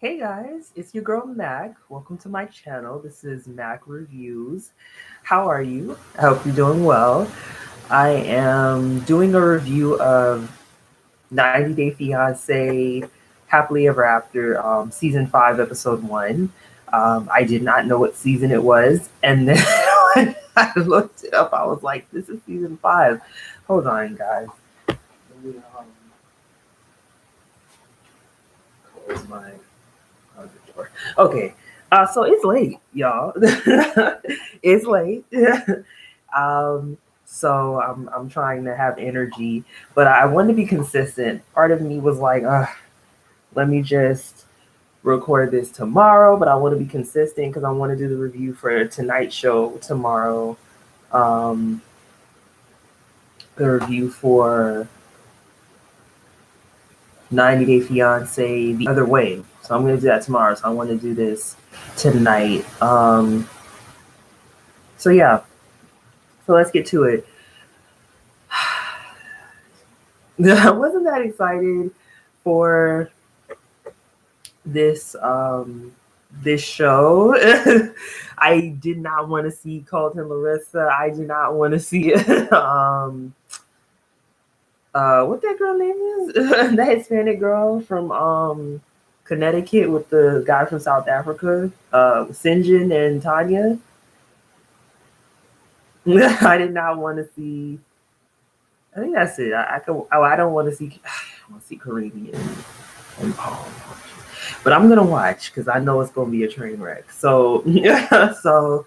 Hey guys, it's your girl Mac. Welcome to my channel. This is Mac Reviews. How are you? I hope you're doing well. I am doing a review of 90 Day Fiance Happily Ever After Season 5, Episode 1. I did not know what season it was. And then when I looked it up, I was like, this is Season 5. Hold on, guys. Let me close my door. Okay. So it's late, y'all. It's late. So I'm trying to have energy, but I want to be consistent. Part of me was like, let me just record this tomorrow, but I want to be consistent because I want to do the review for tonight's show tomorrow. Um, the review for 90 Day Fiance the other way. So I'm gonna do that tomorrow. So I want to do this tonight. So yeah. So let's get to it. I wasn't that excited for this shoe. I did not want to see Colton Larissa. I did not want to see what that girl name is? That Hispanic girl from Connecticut with the guy from South Africa, Sinjin and Tanya. I did not want to see. I think that's it. I can. Oh, I don't want to see. I want to see Caribbean and Paul. But I'm gonna watch because I know it's gonna be a train wreck. So so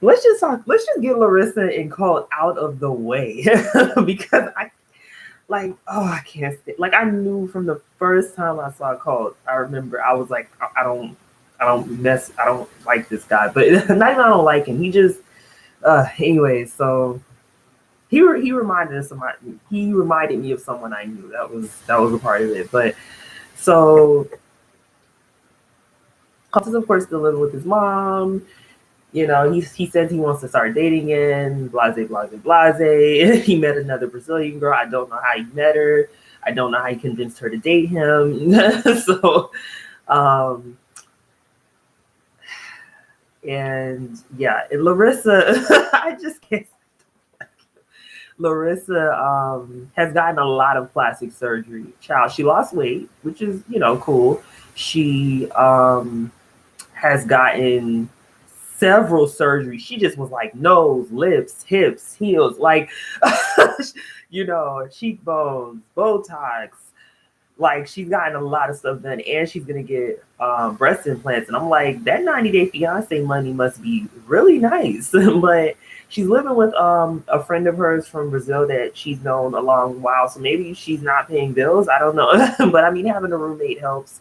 let's just talk. Let's just get Larissa and Colt out of the way because I can't like I knew from the first time I saw Colt. I remember I was like I don't like this guy, but not even I don't like him. He just anyway. So he reminded me of someone I knew. That was a part of it, but. So, Colt is of course still living with his mom. You know, he says he wants to start dating again. Blase, blase, blase. He met another Brazilian girl. I don't know how he met her. I don't know how he convinced her to date him. So, and yeah, and Larissa, I just can't. Larissa has gotten a lot of plastic surgery. Child, she lost weight, which is, cool. She has gotten several surgeries. She just was like nose, lips, hips, heels, like, cheekbones, Botox. Like, she's gotten a lot of stuff done, and she's going to get breast implants. And I'm like, that 90 Day Fiance money must be really nice. But she's living with a friend of hers from Brazil that she's known a long while. So maybe she's not paying bills. I don't know. But I mean, having a roommate helps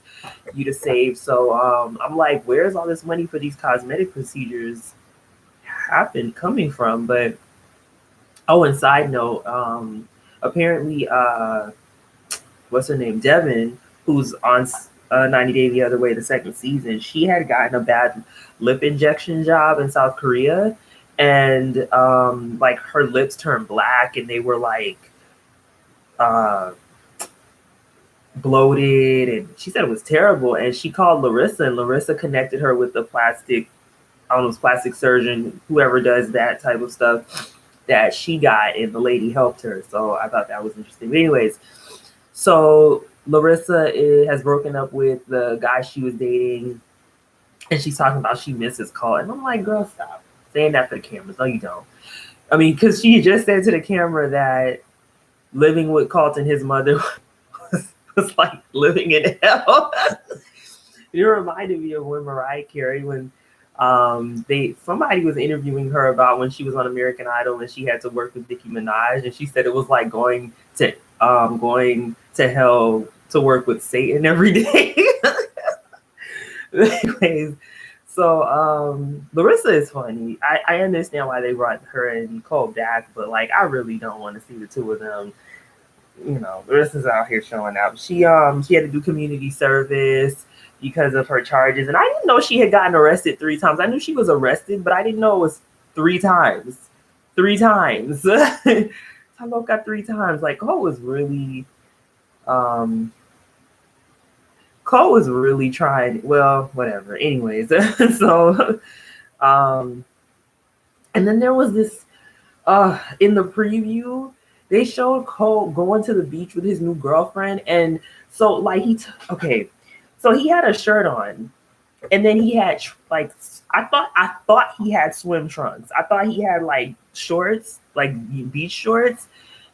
you to save. So I'm like, where's all this money for these cosmetic procedures coming from? But, oh, and side note, apparently, what's her name? Devin, who's on 90 Day the Other Way, the second season, she had gotten a bad lip injection job in South Korea. And like her lips turned black and they were like bloated, and she said it was terrible. And she called Larissa, and Larissa connected her with the plastic surgeon, whoever does that type of stuff that she got, and the lady helped her. So I thought that was interesting. But anyways, so Larissa has broken up with the guy she was dating, and she's talking about she misses Colt. And I'm like, girl, stop saying that for the cameras. No, you don't. I mean, because she just said to the camera that living with Colt and his mother was like living in hell. It reminded me of when Mariah Carey, when somebody was interviewing her about when she was on American Idol and she had to work with Nicki Minaj, and she said it was like going to hell to work with Satan every day. Anyways, so Larissa is funny. I understand why they brought her and Cole back, but like I really don't want to see the two of them. Larissa's out here showing out. She had to do community service because of her charges, and I didn't know she had gotten arrested 3 times. I knew she was arrested, but I didn't know it was 3 times. 3 times. I got 3 times. Like Cole was really Cole was really trying. Well, whatever. Anyways, so um, and then there was this in the preview they showed Cole going to the beach with his new girlfriend, and so like okay, so he had a shirt on, and then he had like I thought he had swim trunks. I thought he had like shorts, like beach shorts.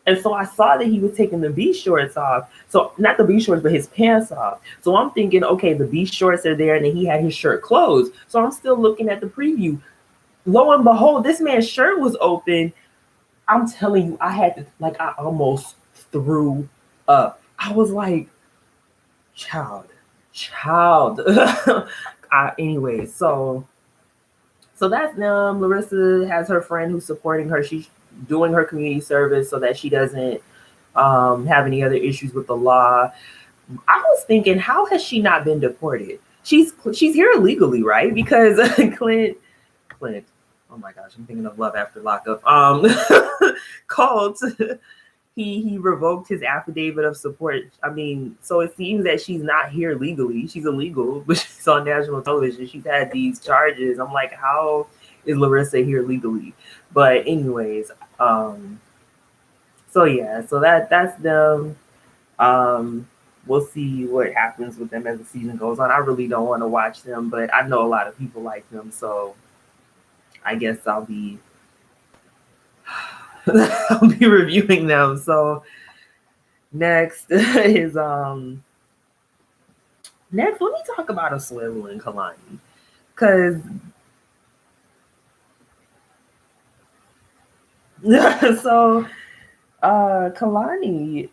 And so I saw that he was taking the beach shorts off. So not the beach shorts, but his pants off. So I'm thinking, okay, the beach shorts are there, and then he had his shirt closed. So I'm still looking at the preview. Lo and behold, this man's shirt was open. I'm telling you, I had to, like, I almost threw up. I was like, child. Anyway, so that's them. Larissa has her friend who's supporting her. She's doing her community service so that she doesn't have any other issues with the law. I was thinking, how has she not been deported? She's here illegally, right? Because Clint. Oh my gosh, I'm thinking of Love After Lockup. Called. He revoked his affidavit of support. I mean, so it seems that she's not here legally. She's illegal, but she's on national television. She's had these charges. I'm like, how is Larissa here legally? But anyways, so yeah, so that's them. We'll see what happens with them as the season goes on. I really don't want to watch them, but I know a lot of people like them, so I guess I'll be reviewing them. So next is next let me talk about Asuelu and Kalani, because so Kalani,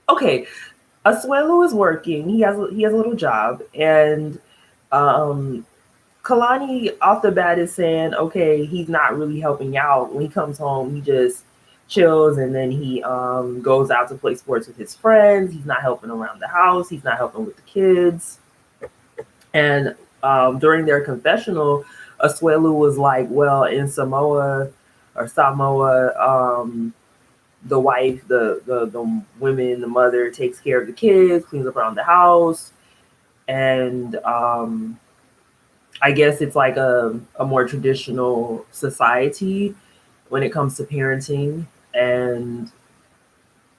okay, Asuelu is working. He has a little job, and Kalani off the bat is saying, okay, he's not really helping out. When he comes home, he just chills, and then he goes out to play sports with his friends. He's not helping around the house. He's not helping with the kids. And during their confessional, Asuelu was like, well, in Samoa, the wife, the women, the mother takes care of the kids, cleans up around the house, and I guess it's like a more traditional society when it comes to parenting and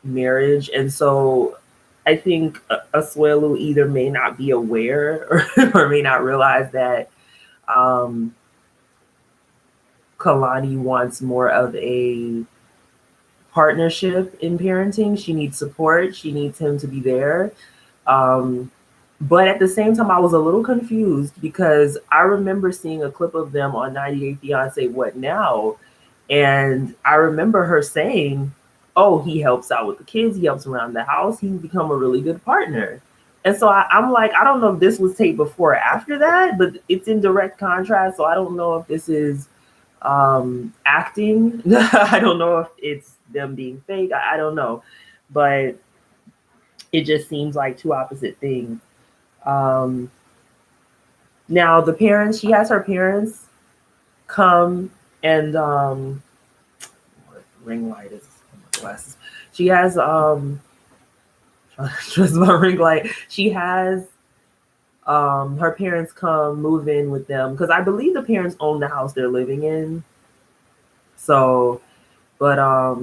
marriage. And so I think Asuelu either may not be aware or may not realize that Kalani wants more of a partnership in parenting. She needs support. She needs him to be there. But at the same time, I was a little confused because I remember seeing a clip of them on 90 Day Fiance, What Now? And I remember her saying, oh, he helps out with the kids. He helps around the house. He's become a really good partner. And so I'm like, I don't know if this was taped before or after that, but it's in direct contrast. So I don't know if this is acting. I don't know if it's them being fake. I don't know. But it just seems like two opposite things. Now the parents, she has her parents come and ring light is on my glasses. She has just my ring light. She has her parents come move in with them because I believe the parents own the house they're living in. So, but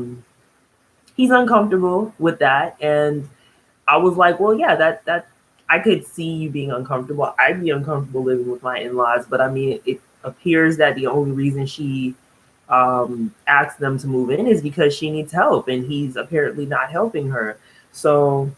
he's uncomfortable with that, and I was like, well, yeah, that I could see you being uncomfortable. I'd be uncomfortable living with my in-laws, but I mean, it appears that the only reason she asked them to move in is because she needs help, and he's apparently not helping her. So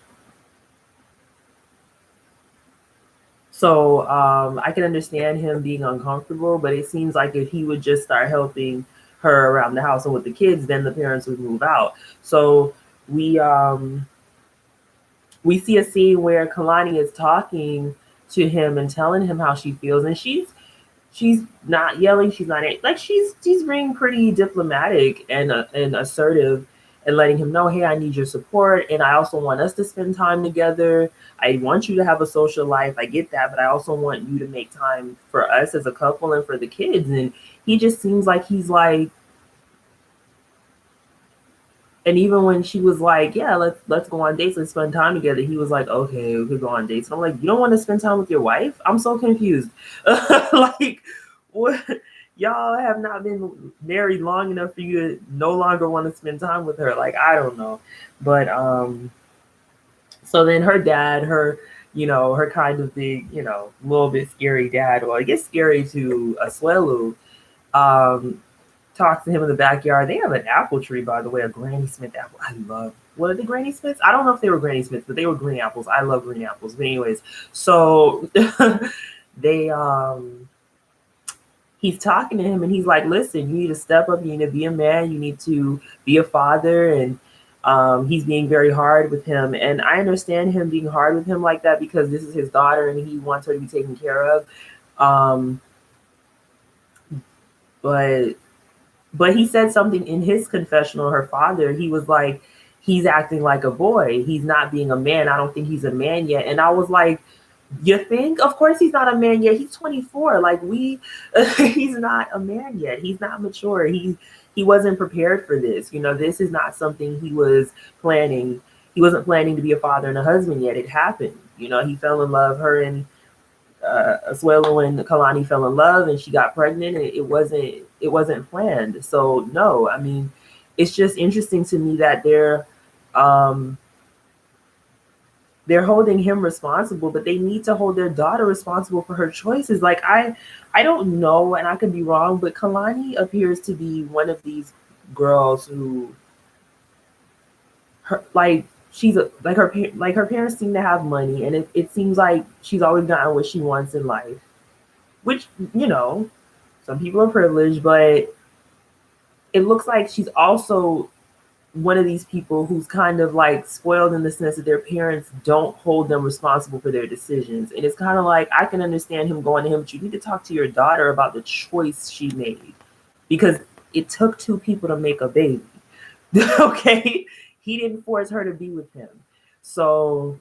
I can understand him being uncomfortable, but it seems like if he would just start helping her around the house and with the kids, then the parents would move out. So we see a scene where Kalani is talking to him and telling him how she feels, and she's not yelling, she's not like she's being pretty diplomatic and assertive and letting him know, hey, I need your support, and I also want us to spend time together. I want you to have a social life. I get that, but I also want you to make time for us as a couple and for the kids. And he just seems like he's like, And even when she was like, "Yeah, let's go on dates, let's spend time together," he was like, "Okay, we could go on dates." And I'm like, "You don't want to spend time with your wife?" I'm so confused. Like, what? Y'all have not been married long enough for you to no longer want to spend time with her. Like, I don't know, but so then her dad, her kind of big, a little bit scary dad, or I guess scary to Asuelu, um, talks to him in the backyard. They have an apple tree, by the way, a Granny Smith apple. I love. What are the Granny Smiths? I don't know if they were Granny Smiths, but they were green apples. I love green apples. But anyways, so they he's talking to him and he's like, "Listen, you need to step up. You need to be a man. You need to be a father." And he's being very hard with him. And I understand him being hard with him like that because this is his daughter and he wants her to be taken care of. Um, but he said something in his confessional, her father, he was like, he's acting like a boy. He's not being a man. I don't think he's a man yet. And I was like, you think? Of course he's not a man yet. He's 24. Like he's not a man yet. He's not mature. He wasn't prepared for this. This is not something he was planning. He wasn't planning to be a father and a husband yet. It happened. He fell in love. Her and Asuelu and Kalani fell in love and she got pregnant. And it wasn't planned. So no, I mean, it's just interesting to me that they're holding him responsible, but they need to hold their daughter responsible for her choices. Like I don't know, and I could be wrong, but Kalani appears to be one of these girls who, her parents seem to have money, and it seems like she's always gotten what she wants in life, which some people are privileged, but it looks like she's also one of these people who's kind of like spoiled in the sense that their parents don't hold them responsible for their decisions. And it's kind of like, I can understand him going to him, but you need to talk to your daughter about the choice she made because it took two people to make a baby. Okay. He didn't force her to be with him. So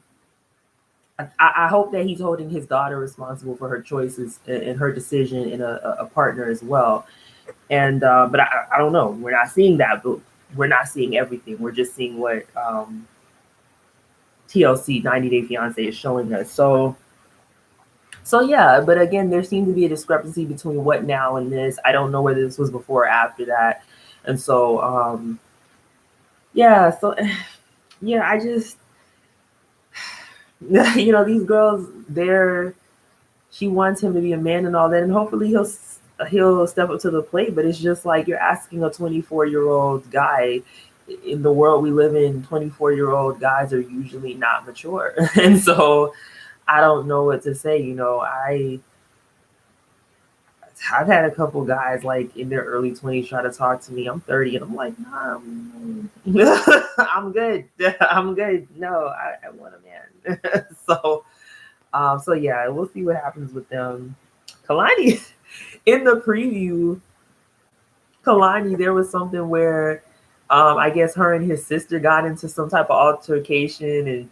I hope that he's holding his daughter responsible for her choices and her decision in a partner as well. And but I don't know. We're not seeing that, but we're not seeing everything. We're just seeing what TLC 90 Day Fiance is showing us. So yeah, but again, there seems to be a discrepancy between what now and this. I don't know whether this was before or after that. And so yeah, so yeah, I just these girls, she wants him to be a man and all that, and hopefully he'll step up to the plate. But it's just like you're asking a 24-year-old guy. In the world we live in, 24-year-old guys are usually not mature. And so I don't know what to say. I've had a couple guys like in their early 20s try to talk to me. I'm 30 and I'm like, nah, I'm good. I'm good. No, I want a man. So yeah, we'll see what happens with them. Kalani, in the preview, Kalani, there was something where I guess her and his sister got into some type of altercation, and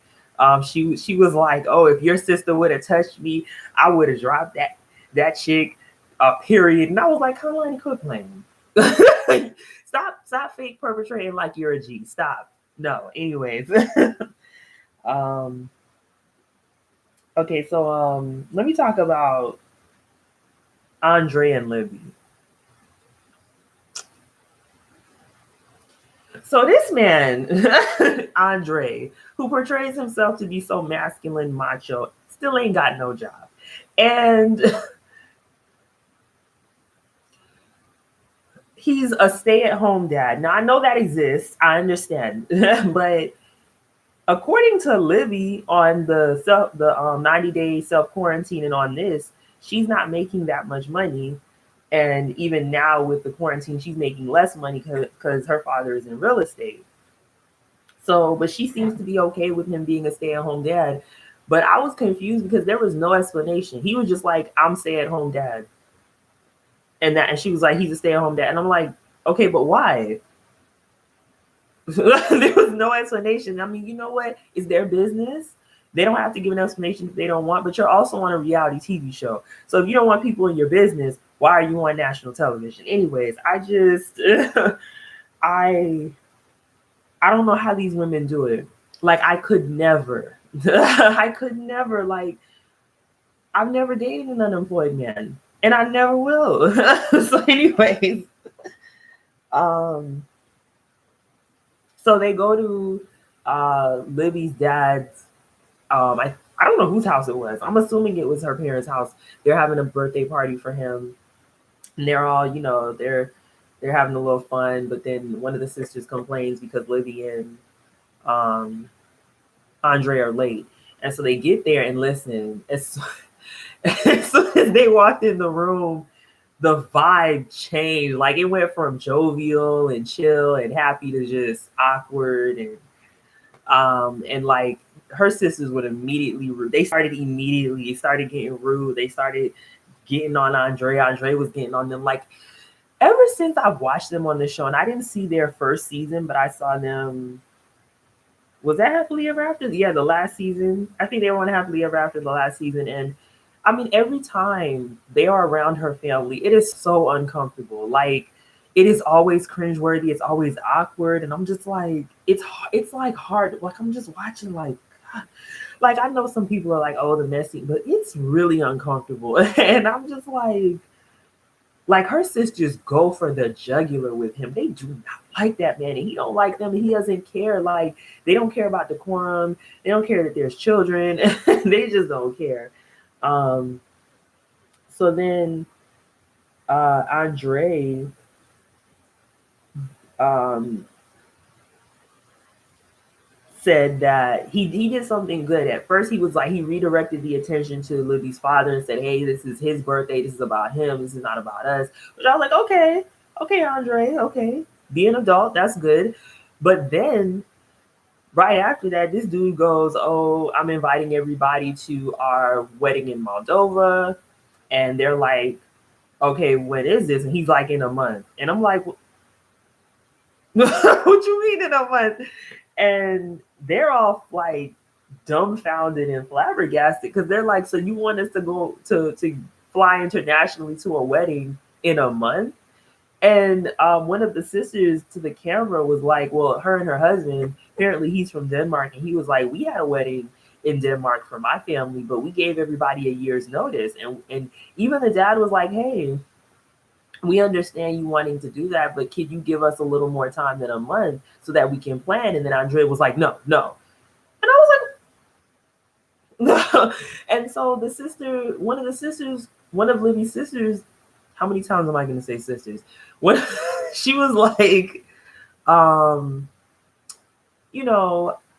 she was like, "Oh, if your sister would have touched me, I would have dropped that chick." Period. And I was like, Kalani, quit playing. Stop fake perpetrating like you're a G. Stop. No. Anyways. Okay, so let me talk about Andre and Libby. So this man, Andre, who portrays himself to be so masculine, macho, still ain't got no job. And he's a stay-at-home dad. Now I know that exists. I understand. But according to Libby on the 90-day self-quarantine and on this, she's not making that much money. And even now with the quarantine, she's making less money because her father is in real estate. So, but she seems to be okay with him being a stay-at-home dad. But I was confused because there was no explanation. He was just like, I'm stay-at-home dad. And she was like, he's a stay-at-home dad. And I'm like, okay, but why? There was no explanation. I mean, you know what? It's their business. They don't have to give an explanation if they don't want, but you're also on a reality TV show. So if you don't want people in your business, why are you on national television? Anyways, I I don't know how these women do it. Like I could never. I could never. Like I've never dated an unemployed man, and I never will. So, anyways, um, so they go to Libby's dad's. I don't know whose house it was. I'm assuming it was her parents' house. They're having a birthday party for him, and they're all, they're having a little fun. But then one of the sisters complains because Libby and um, Andre are late, and so they get there and listen. As soon as they walked in the room, the vibe changed. Like it went from jovial and chill and happy to just awkward and like her sisters would immediately rude. They started immediately. They started getting rude. They started getting on Andre. Andre was getting on them. Like ever since I've watched them on the show, and I didn't see their first season, but I saw them. Was that Happily Ever After? Yeah, the last season. I think they were on Happily Ever After the last season, and I mean, every time they are around her family, it is so uncomfortable. Like, it is always cringeworthy. It's always awkward, and I'm just like, it's like hard. Like I'm just watching, like, God. Like I know some people are like, oh, the messy, but it's really uncomfortable, and I'm just like her sisters go for the jugular with him. They do not like that man, and he don't like them, and he doesn't care. Like they don't care about decorum. They don't care that there's children. They just don't care. Um, so then Andre um, said that he did something good. At first, he was like, he redirected the attention to Libby's father and said, hey, this is his birthday. This is about him. This is not about us. Which I was like, okay, Andre, okay. Be an adult. That's good. But then right after that, this dude goes, oh, I'm inviting everybody to our wedding in Moldova. And they're like, okay, when is this? And he's like, in a month. And I'm like, what you mean in a month? And they're all like dumbfounded and flabbergasted because they're like, so you want us to go to fly internationally to a wedding in a month? And one of the sisters to the camera was like, well, her and her husband, apparently he's from Denmark, and he was like, we had a wedding in Denmark for my family, but we gave everybody a year's notice. And even the dad was like, hey, we understand you wanting to do that, but can you give us a little more time than a month so that we can plan? And then Andre was like, no. And I was like, no. And so the sister, one of Libby's sisters, how many times am I going to say sisters? When she was like, um,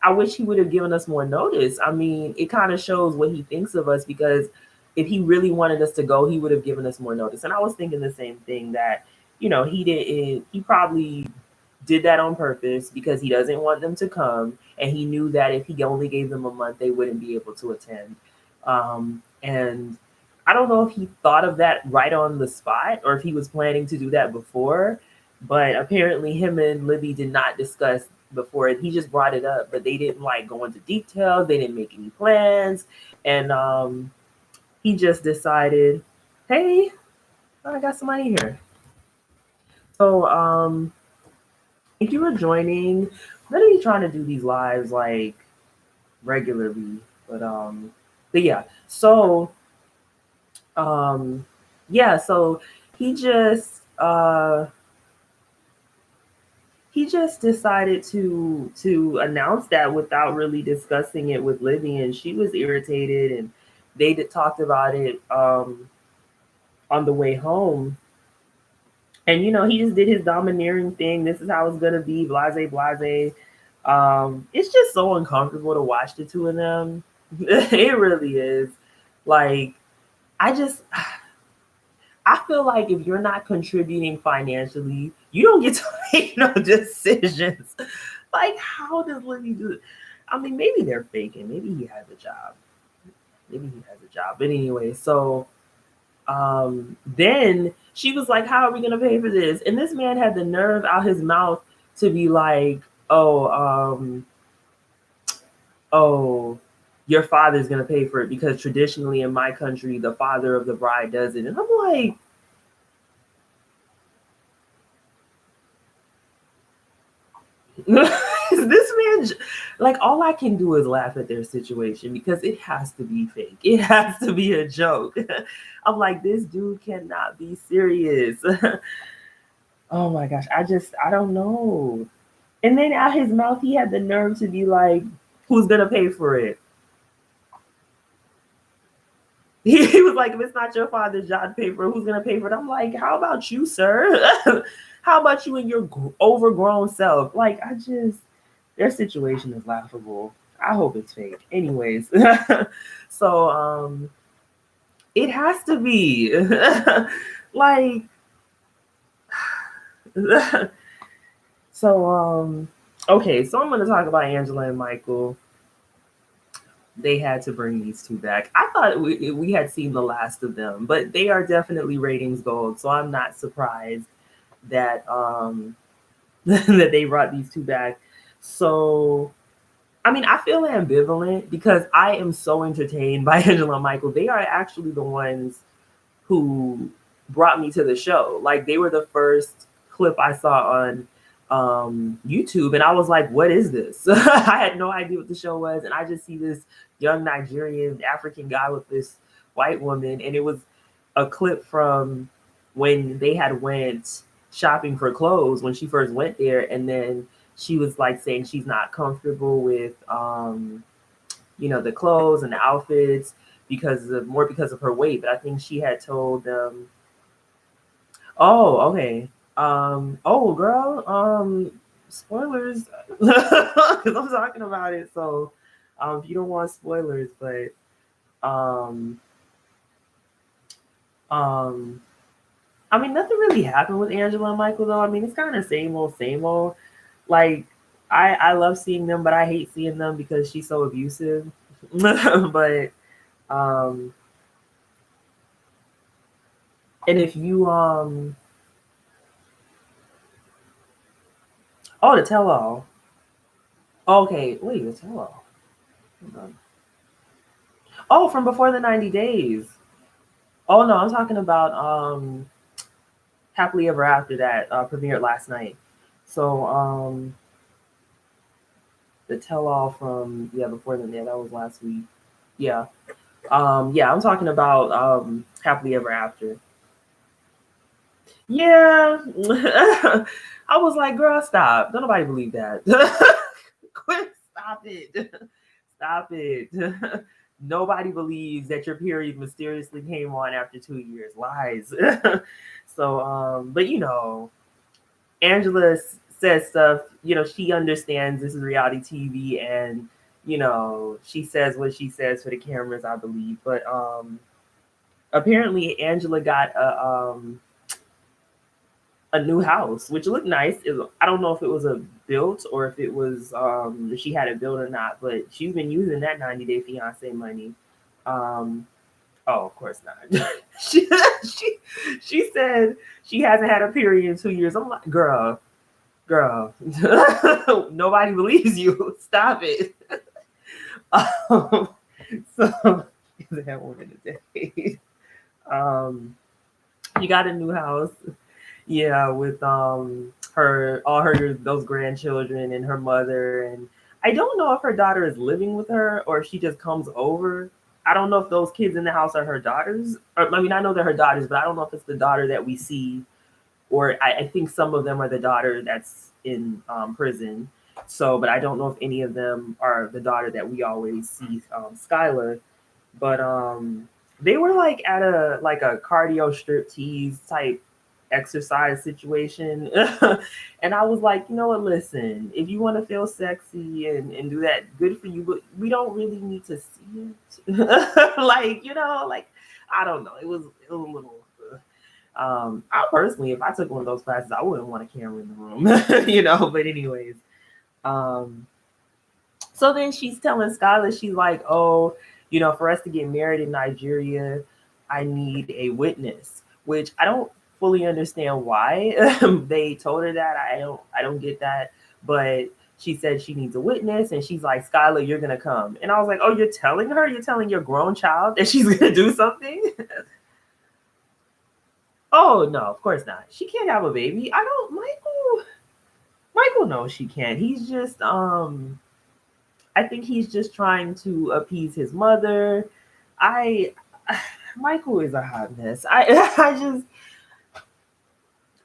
I wish he would have given us more notice. I mean, it kind of shows what he thinks of us because if he really wanted us to go, he would have given us more notice. And I was thinking the same thing that, he probably did that on purpose because he doesn't want them to come. And he knew that if he only gave them a month, they wouldn't be able to attend. And I don't know if he thought of that right on the spot or if he was planning to do that before, but apparently him and Libby did not discuss before. He just brought it up, but they didn't like go into details. They didn't make any plans. And he just decided, hey, I got somebody here. So thank you for joining. I'm gonna be trying to do these lives like regularly, but yeah. So so he just decided to announce that without really discussing it with Libby, and she was irritated, and they talked about it on the way home. And he just did his domineering thing. This is how it's gonna be, blase blase. It's just so uncomfortable to watch the two of them. It really is. Like, I feel like if you're not contributing financially, you don't get to make no decisions. Like, how does Libby do it? I mean, maybe they're faking. Maybe he has a job. But anyway, so then she was like, how are we going to pay for this? And this man had the nerve out his mouth to be like, oh, your father's going to pay for it because traditionally in my country, the father of the bride does it. And I'm like, This man, like, all I can do is laugh at their situation because it has to be fake. It has to be a joke. I'm like, this dude cannot be serious. Oh my gosh, I don't know. And then out his mouth, he had the nerve to be like, "Who's gonna pay for it?" He was like, "If it's not your father's job to pay for it, who's gonna pay for it?" I'm like, "How about you, sir? How about you and your overgrown self?" Like, their situation is laughable. I hope it's fake. Anyways, so it has to be like so okay, so I'm gonna talk about Angela and Michael. They had to bring these two back. I thought we had seen the last of them, but they are definitely ratings gold. So I'm not surprised that that they brought these two back. So I mean, I feel ambivalent because I am so entertained by Angela and Michael. They are actually the ones who brought me to the show. Like, they were the first clip I saw on YouTube, and I was like, "What is this?" I had no idea what the show was, and I just see this young Nigerian African guy with this white woman, and it was a clip from when they had went shopping for clothes when she first went there, and then she was like saying she's not comfortable with the clothes and the outfits because of her weight. But I think she had told them, oh, okay. Oh, girl. Spoilers, because I'm talking about it. So, if you don't want spoilers, but um, um, I mean, nothing really happened with Angela and Michael though. I mean, it's kind of same old, same old. Like, I love seeing them, but I hate seeing them because she's so abusive. But um, and if you oh, the tell all. Okay, wait, the tell all. Oh, from before the 90 days. Oh no, I'm talking about Happily Ever After that premiered last night. So the tell all from before then, yeah, that was last week. Yeah. Yeah, I'm talking about Happily Ever After. Yeah. I was like, girl, stop. Don't nobody believe that. Quit. Stop it. Stop it. Nobody believes that your period mysteriously came on after 2 years. Lies. So, but Angela says stuff, she understands this is reality TV, and, she says what she says for the cameras, I believe. But apparently Angela got a new house, which looked nice. I don't know if it was a built or if it was she had it built or not, but she's been using that 90 Day Fiance money. Um, oh, of course not. she she said she hasn't had a period in 2 years. I'm like, girl, nobody believes you. Stop it. Um, so that one in a day. You got a new house. Yeah, with her those grandchildren and her mother, and I don't know if her daughter is living with her or if she just comes over. I don't know if those kids in the house are her daughters. Or, I mean, I know they're her daughters, but I don't know if it's the daughter that we see, or I think some of them are the daughter that's in prison. So, but I don't know if any of them are the daughter that we always see, Skylar. But they were like at a cardio strip tease type exercise situation. And I was like, you know what, listen, if you want to feel sexy and do that, good for you, but we don't really need to see it. Like I don't know, it was a little I personally, if I took one of those classes, I wouldn't want a camera in the room. But anyways, um so then she's telling Skylar, she's like, oh, for us to get married in Nigeria, I need a witness, which I don't fully understand why they told her that. I don't get that. But she said she needs a witness, and she's like, Skylar, you're gonna come. And I was like, oh, you're telling your grown child that she's gonna do something? Oh no, of course not. She can't have a baby. I don't, Michael. Michael knows she can't. He's just I think he's just trying to appease his mother. I Michael is a hot mess. I just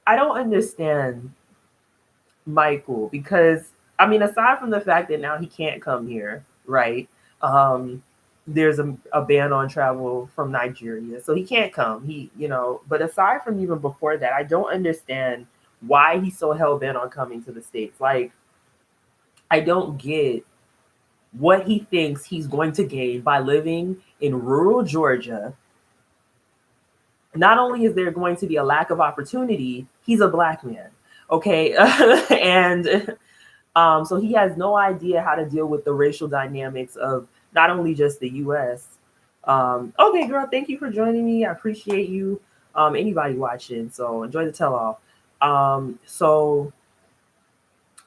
I don't understand Michael because I mean aside from the fact that now he can't come here, right? Um there's a ban on travel from Nigeria. So he can't come. But aside from even before that, I don't understand why he's so hell bent on coming to the States. Like I don't get what he thinks he's going to gain by living in rural Georgia. Not only is there going to be a lack of opportunity, he's a black man. Okay. And so he has no idea how to deal with the racial dynamics of not only just the US. Okay, girl, thank you for joining me. I appreciate you. Anybody watching, so enjoy the tell all. So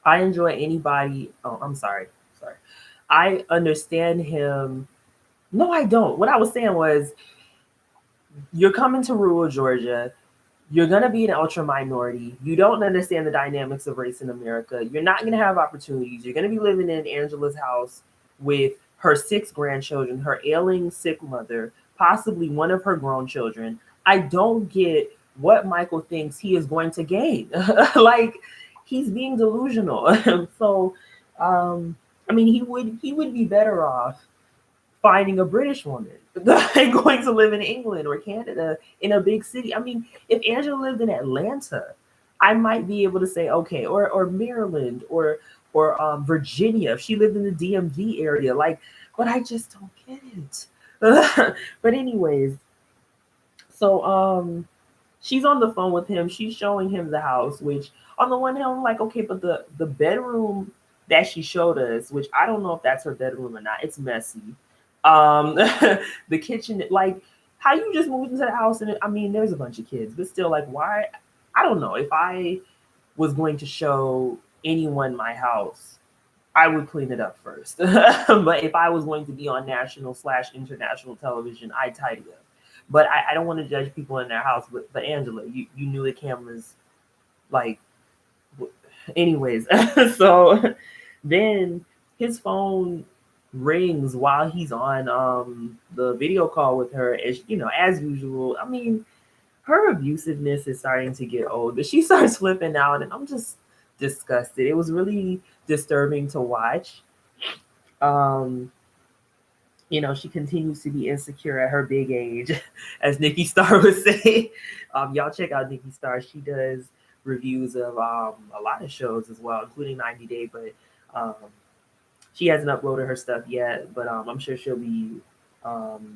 I enjoy anybody. Oh, I'm sorry. Sorry. I understand him. No, I don't. What I was saying was you're coming to rural Georgia. You're going to be an ultra minority. You don't understand the dynamics of race in America. You're not going to have opportunities. You're going to be living in Angela's house with her 6 grandchildren, her ailing, sick mother, possibly one of her grown children. I don't get what Michael thinks he is going to gain. Like, he's being delusional. So, I mean, he would be better off finding a British woman and going to live in England or Canada in a big city. I mean, if Angela lived in Atlanta, I might be able to say okay, or Maryland or Virginia if she lived in the DMV area. Like, but I just don't get it. But anyways, so she's on the phone with him. She's showing him the house, which on the one hand, I'm like, okay, but the bedroom that she showed us, which I don't know if that's her bedroom or not, it's messy. Um, the kitchen, like, how you just moved into the house, and I mean, there's a bunch of kids, but still, like, why? I don't know. If I was going to show anyone my house, I would clean it up first. But if I was going to be on national/international television, I'd tidy up. But I don't want to judge people in their house. But Angela, you knew the cameras, like, anyways. So then his phone rings while he's on the video call with her, as usual. I mean, her abusiveness is starting to get old, but she starts flipping out, and I'm just disgusted. It was really disturbing to watch. Um, she continues to be insecure at her big age, as Nikki Star would say. Y'all check out Nikki Star. She does reviews of a lot of shows as well, including 90 Day, but um, she hasn't uploaded her stuff yet, but I'm sure she'll be updating.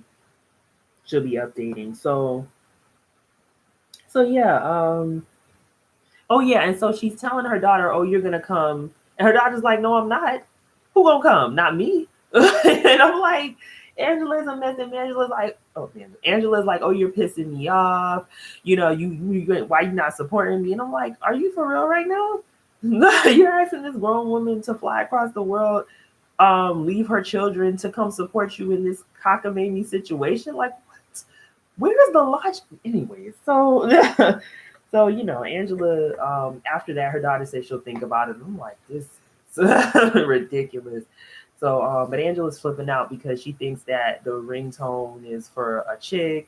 So yeah. Oh yeah, and so she's telling her daughter, "Oh, you're gonna come," and her daughter's like, "No, I'm not. Who gonna come? Not me." And I'm like, Angela's a mess, and Angela's like, "Oh man," Angela's like, "Oh, you're pissing me off. Why you not supporting me?" And I'm like, "Are you for real right now? You're asking this grown woman to fly across the world, leave her children to come support you in this cockamamie situation? Like, what? Where's the logic?" Anyways, so so Angela. After that, her daughter said she'll think about it. And I'm like, this is ridiculous. So, but Angela's flipping out because she thinks that the ringtone is for a chick.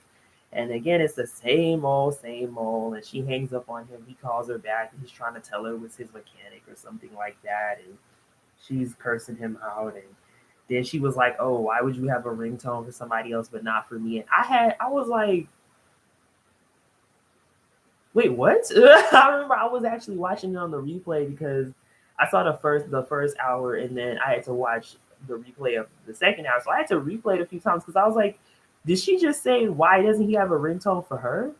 And again, it's the same old, same old. And she hangs up on him. He calls her back and he's trying to tell her it was his mechanic or something like that. And she's cursing him out. And then she was like, "Oh, why would you have a ringtone for somebody else but not for me?" And I was like, wait, what? I remember I was actually watching it on the replay because I saw the first hour, and then I had to watch the replay of the second hour. So I had to replay it a few times because I was like, did she just say, why doesn't he have a ringtone for her?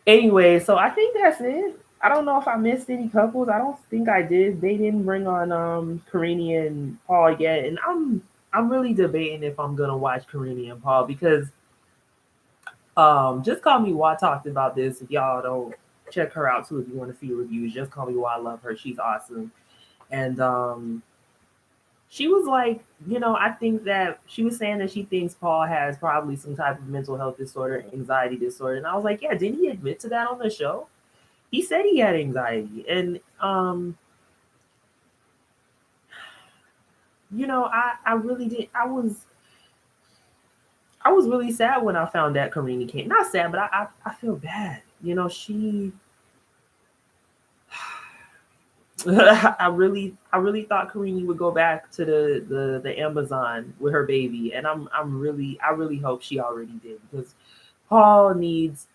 Anyway, so I think that's it. I don't know if I missed any couples. I don't think I did. They didn't bring on Karine and Paul yet, and I'm really debating if I'm gonna watch Karine and Paul because Just Call Me Why talked about this. If y'all don't check her out too, if you want to see reviews, Just Call Me Why, I love her. She's awesome. And she was like, I think that she was saying that she thinks Paul has probably some type of mental health disorder, anxiety disorder. And I was like, yeah, didn't he admit to that on the show? He said he had anxiety, and I really did. I was really sad when I found that Karini came. Not sad, but I feel bad. She I really thought Karini would go back to the Amazon with her baby, and I really hope she already did, because Paul needs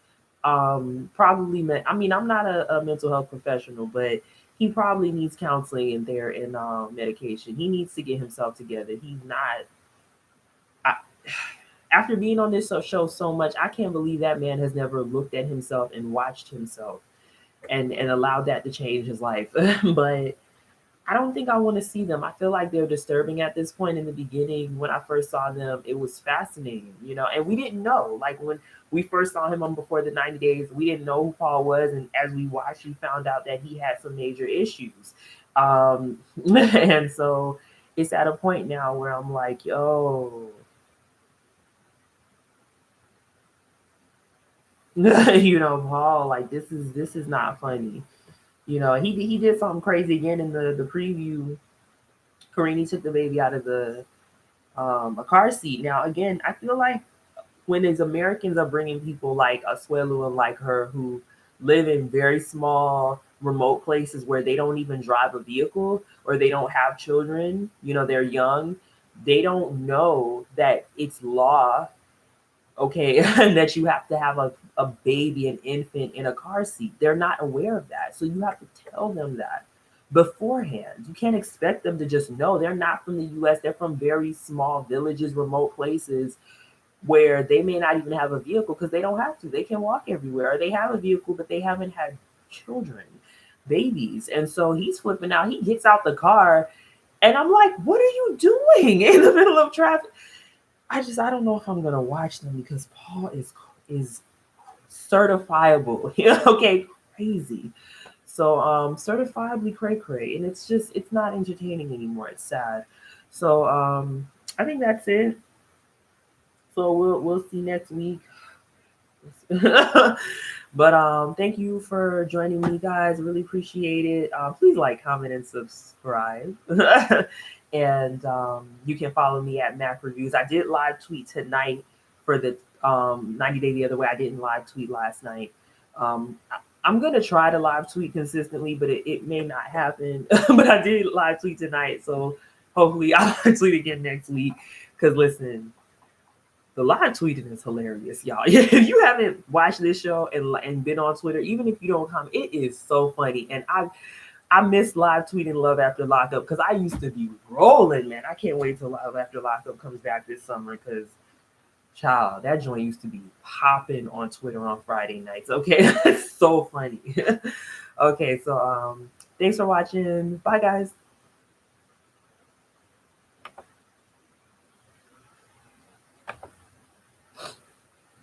probably I mean, I'm not a mental health professional, but he probably needs counseling and there and medication. He needs to get himself together. He's not I, after being on this show so much, I can't believe that man has never looked at himself and watched himself and allowed that to change his life. But I don't think I want to see them. I feel like they're disturbing at this point. In the beginning, when I first saw them, it was fascinating, and we didn't know. Like when we first saw him on Before the 90 Days, we didn't know who Paul was. And as we watched, we found out that he had some major issues. And so it's at a point now where I'm like, yo, Paul, like this is not funny. He did something crazy again in the preview. Karini took the baby out of the a car seat. Now, again, I feel like when as Americans are bringing people like Asuelu and like her who live in very small, remote places where they don't even drive a vehicle or they don't have children, they're young, they don't know that it's law, okay, that you have to have a baby, an infant in a car seat. They're not aware of that. So you have to tell them that beforehand. You can't expect them to just know. They're not from the US. They're from very small villages, remote places where they may not even have a vehicle because they don't have to. They can walk everywhere. Or they have a vehicle, but they haven't had children, babies. And so he's flipping out. He gets out the car, and I'm like, what are you doing in the middle of traffic? I don't know if I'm gonna watch them because Paul is certifiable. Okay, crazy. So certifiably cray cray, and it's not entertaining anymore. It's sad. So I think that's it. So we'll see next week. But thank you for joining me, guys. Really appreciate it. Please like, comment, and subscribe. And you can follow me at Mac Reviews. I did live tweet tonight for the 90 Day the Other Way. I didn't live tweet last night. I'm gonna try to live tweet consistently, but it may not happen. But I did live tweet tonight, so hopefully I'll tweet again next week. Cause listen, the live tweeting is hilarious, y'all. If you haven't watched this show and been on Twitter, even if you don't comment, it is so funny. And I miss live tweeting Love After Lockup because I used to be rolling, man. I can't wait till Love After Lockup comes back this summer because, child, that joint used to be popping on Twitter on Friday nights. Okay, it's so funny. Okay, so thanks for watching. Bye, guys.